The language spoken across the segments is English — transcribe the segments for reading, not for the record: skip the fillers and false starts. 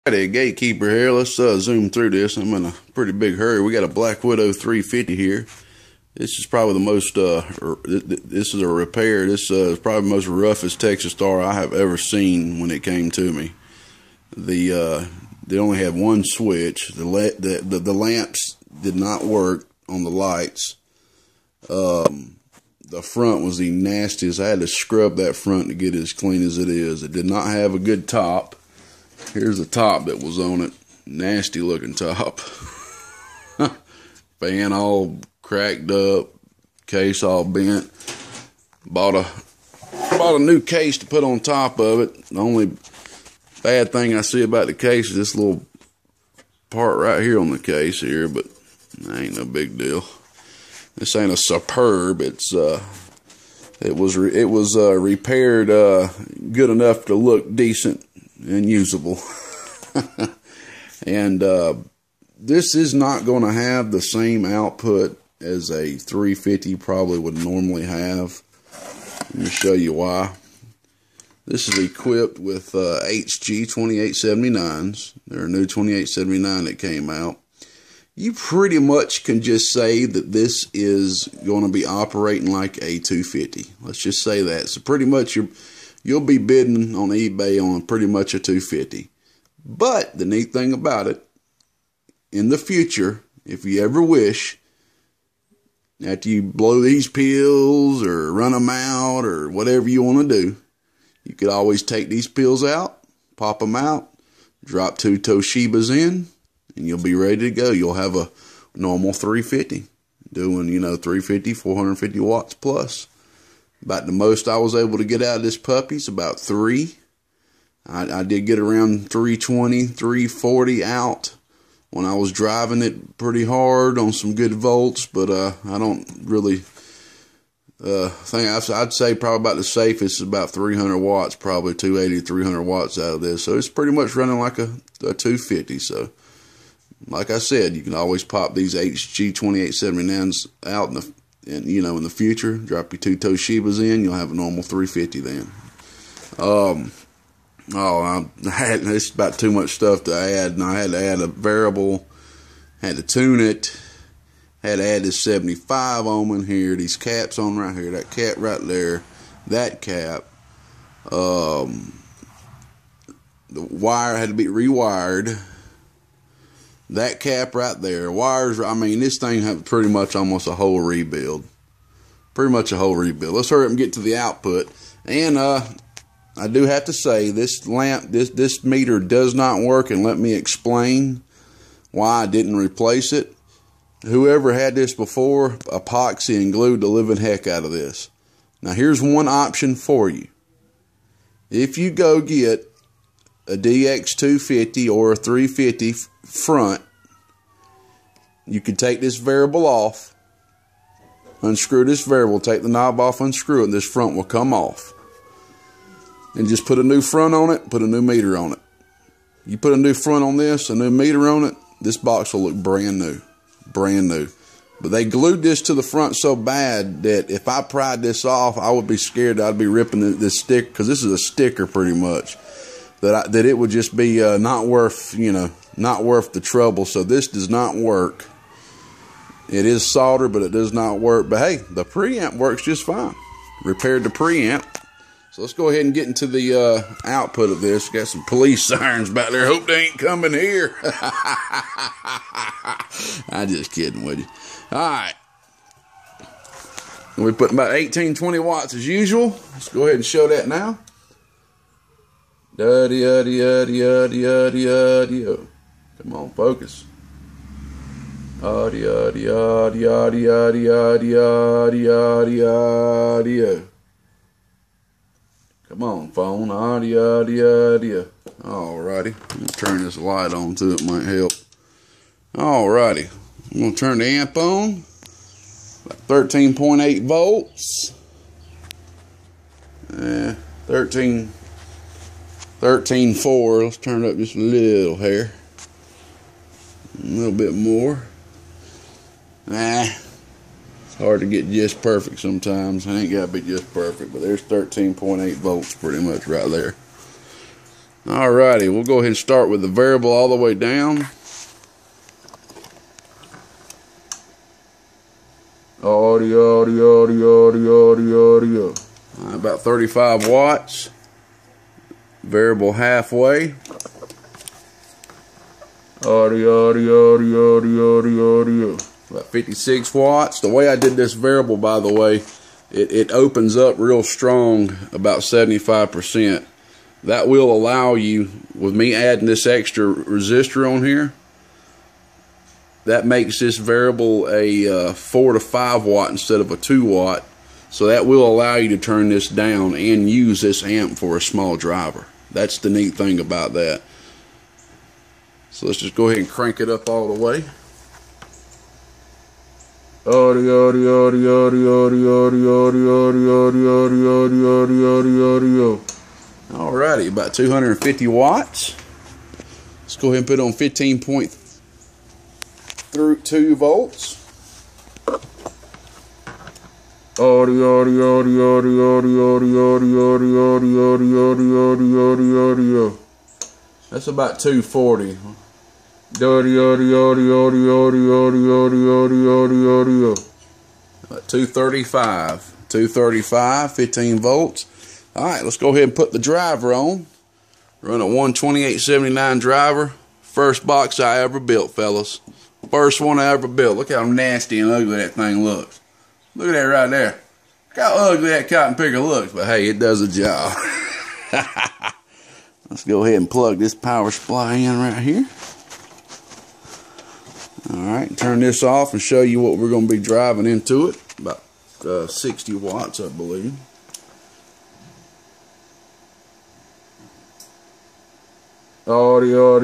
A gatekeeper here. Let's zoom through this. I'm in a pretty big hurry. We got a Black Widow 350 here. This is probably the most, this is a repair. This is probably the most roughest Texas Star I have ever seen when it came to me. They only had one switch. The lamps did not work on the lights. The front was the nastiest. I had to scrub that front to get it as clean as it is. It did not have a good top. Here's the top that was on it. Nasty looking top. Fan all cracked up. Case all bent. Bought a new case to put on top of it. The only bad thing I see about the case is this little part right here on the case here, but that ain't no big deal. This ain't a Superb. It was repaired good enough to look decent and usable. And this is not going to have the same output as a 350 probably would normally have. Let me show you why. This is equipped with HG2879s. There are new 2879 that came out. You pretty much can just say that this is going to be operating like a 250. Let's just say that. So pretty much you'll be bidding on eBay on pretty much a 250. But the neat thing about it, in the future, if you ever wish, after you blow these pills or run them out or whatever you want to do, you could always take these pills out, pop them out, drop 2 Toshibias in, and you'll be ready to go. You'll have a normal 350 doing, 350, 450 watts plus. About the most I was able to get out of this puppy is about 3. I did get around 320, 340 out when I was driving it pretty hard on some good volts, but I don't really think I'd say probably about the safest is about 300 watts, probably 280, 300 watts out of this. So it's pretty much running like a 250. So like I said, you can always pop these HG2879s out in the future. Drop your 2 Toshibias in, you'll have a normal 350 then. It's about too much stuff to add, and I had to add a variable, had to tune it, had to add this 75 ohm in here, these caps on right here, that cap right there, that cap. The wire had to be rewired. That cap right there, wires, I mean, this thing had pretty much almost a whole rebuild. Pretty much a whole rebuild. Let's hurry up and get to the output. And I do have to say, this lamp, this meter does not work, and let me explain why I didn't replace it. Whoever had this before, epoxy and glued the living heck out of this. Now, here's one option for you. If you go get a DX250 or a 350 front, you could take this variable off, unscrew this variable, take the knob off, unscrew it, and this front will come off. And just put a new front on it, put a new meter on it. You put a new front on this, a new meter on it, this box will look brand new. Brand new. But they glued this to the front so bad that if I pried this off, I would be scared that I'd be ripping this stick, because this is a sticker pretty much, that it would just be not worth, not worth the trouble. So this does not work. It is solder, but it does not work. But hey, the preamp works just fine. Repaired the preamp. So let's go ahead and get into the output of this. Got some police sirens back there. Hope they ain't coming here. I'm just kidding with you. All right. We're putting about 18, 20 watts as usual. Let's go ahead and show that now. Da-de-ya-de-ya-de-ya-de-ya-de-ya-de-ya. Come on, focus. Da-de-ya-de-ya-de-ya-de-ya-de-ya-de-ya-de-ya-de-ya. Come on, phone. Audio. Alrighty. I'm going to turn this light on too. It might help. Alrighty. I'm going to turn the amp on. About 13.8 volts. 13.4. Let's turn it up just a little here. A little bit more. It's hard to get just perfect sometimes. It ain't got to be just perfect, but there's 13.8 volts pretty much right there. Alrighty, we'll go ahead and start with the variable all the way down. Audio. About 35 watts. Variable halfway. Audio. About 56 watts. The way I did this variable, by the way, it opens up real strong, about 75%. That will allow you, with me adding this extra resistor on here, that makes this variable a 4 to 5 watt instead of a 2 watt. So that will allow you to turn this down and use this amp for a small driver. That's the neat thing about that. So let's just go ahead and crank it up all the way. Alrighty, about 250 watts. Let's go ahead and put on 15.2 volts. That's about 240. About 235, 15 volts. Alright, let's go ahead and put the driver on. Run a 12879 driver. First box I ever built, fellas. First one I ever built. Look how nasty and ugly that thing looks. Look at that right there. Look how ugly that cotton picker looks. But hey, it does a job. Let's go ahead and plug this power supply in right here. Alright, turn this off and show you what we're going to be driving into it. About 60 watts, I believe. Audio.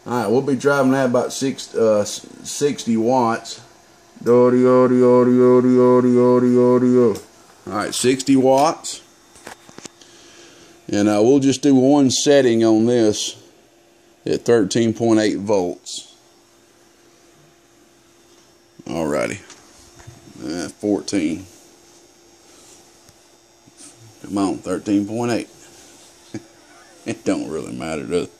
Alright, we'll be driving that about 60 watts. Alright, 60 watts. And we'll just do one setting on this at 13.8 volts. Alrighty. 14. Come on, 13.8. It don't really matter, does it?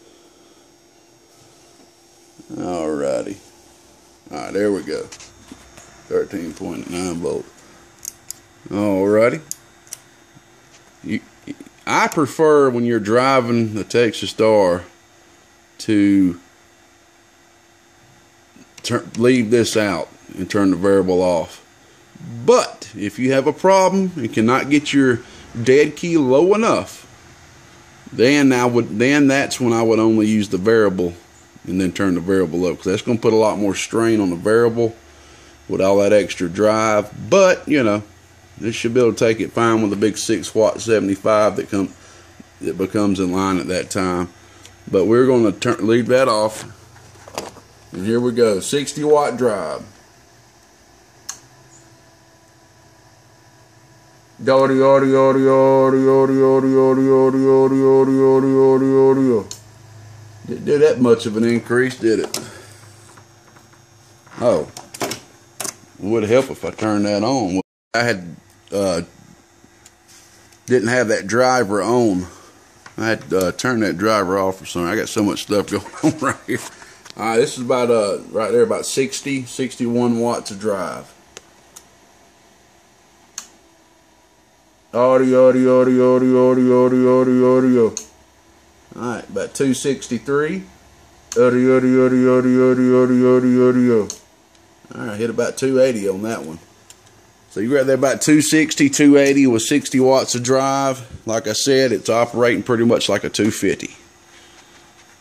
Alrighty. Alright, there we go. 13.9 volts. Alrighty. I prefer when you're driving the Texas Star to leave this out and turn the variable off. But if you have a problem and cannot get your dead key low enough, then that's when I would only use the variable and then turn the variable up, because that's going to put a lot more strain on the variable with all that extra drive. But you know, this should be able to take it fine with a big 6 watt 75 that becomes in line at that time. But we're going to leave that off, and here we go. 60 watt drive. Didn't do that much of an increase, did it? Oh, it would help if I turned that on. I had didn't have that driver on. I had to turn that driver off or something. I got so much stuff going on right here. Alright, this is about right there, about 61 watts of drive. Audio. Alright, about 263. Alright, hit about 280 on that one. So you're right there about 260, 280 with 60 watts of drive. Like I said, it's operating pretty much like a 250.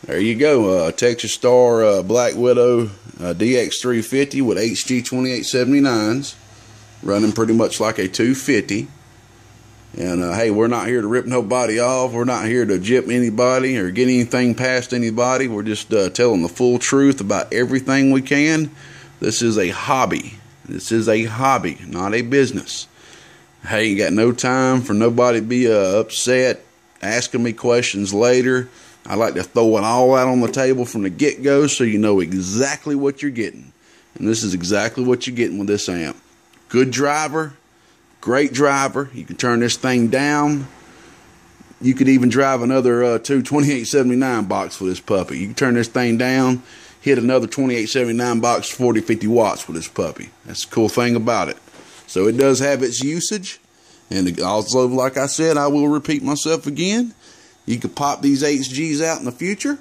There you go, Texas Star Black Widow DX350 with HG2879s, running pretty much like a 250. And hey, we're not here to rip nobody off. We're not here to gyp anybody or get anything past anybody. We're just telling the full truth about everything we can. This is a hobby. This is a hobby, not a business. Hey, you got no time for nobody to be upset, asking me questions later. I like to throw it all out on the table from the get-go so you know exactly what you're getting. And this is exactly what you're getting with this amp. Good driver, Great driver. You can turn this thing down. You could even drive another 2879 box with this puppy. You can turn this thing down, hit another 2879 box, 40-50 watts with this puppy. That's the cool thing about it. So it does have its usage. And also, like I said, I will repeat myself again. You could pop these HGs out in the future,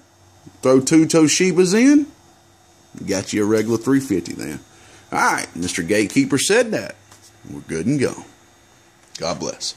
throw 2 Toshibas in, you got you a regular 350 then. All right, Mr. Gatekeeper said that. We're good and go. God bless.